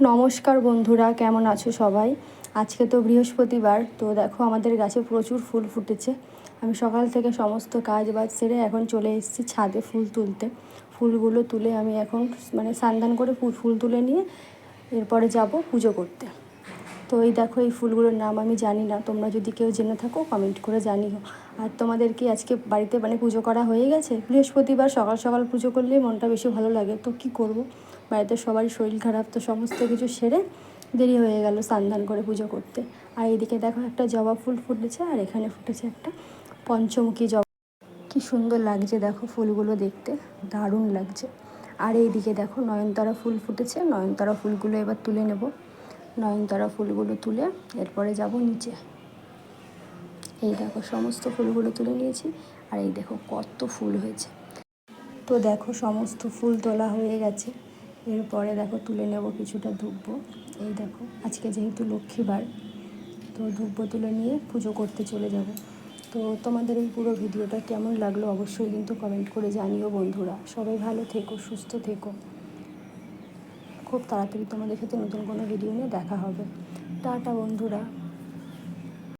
নমস্কার বন্ধুরা, কেমন আছো সবাই? আজকে তো বৃহস্পতিবার, তো দেখো আমাদের গাছে প্রচুর ফুল ফুটেছে। আমি সকাল থেকে সমস্ত কাজ বাজ সেরে এখন চলে এসেছি ছাদে ফুল তুলতে। ফুলগুলো তুলে আমি এখন স্নান করে ফুল তুলে নিয়ে এরপরে যাব পুজো করতে। তো এই দেখো, এই ফুলগুলোর নাম আমি জানি না, তোমরা যদি কেউ জেনে থাকো কমেন্ট করে জানিও। আর তোমাদের কি আজকে বাড়িতে পুজো করা হয়ে গেছে? বৃহস্পতিবার সকাল সকাল পুজো করলেই মনটা বেশি ভালো লাগে। তো কি করব, বাড়িতে সবারই শরীর খারাপ, তো সমস্ত কিছু সেরে দেরি হয়ে গেল স্নান করে পুজো করতে। আর এইদিকে দেখো একটা জবা ফুল ফুটেছে, আর এখানে ফুটেছে একটা পঞ্চমুখী জবা। কি সুন্দর লাগছে দেখো ফুলগুলো দেখতে, দারুণ লাগছে। আর এইদিকে দেখো নয়নতারা ফুল ফুটেছে, নয়নতারা ফুলগুলো এবার তুলে নেব। নয়নতারা ফুলগুলো তুলে এরপরে যাব নিচে। এই দেখো সমস্ত ফুলগুলো তুলে নিয়েছি, আর এই দেখো কত ফুল হয়েছে। তো দেখো সমস্ত ফুল তোলা হয়ে গেছে। এরপরে দেখো তুলে নেব কিছুটা ধূপ। এই দেখো আজকে যেহেতু লক্ষ্মীবার, তো ধূপ তুলে নিয়ে পুজো করতে চলে যাব। তো তোমাদের এই পুরো ভিডিওটা কেমন লাগলো অবশ্যই কিন্তু কমেন্ট করে জানিও বন্ধুরা। সবাই ভালো থেকো, সুস্থ থেকো। খুব তাড়াতাড়ি তোমাদের সাথে নতুন কোনো ভিডিও নিয়ে দেখা হবে। টাটা বন্ধুরা।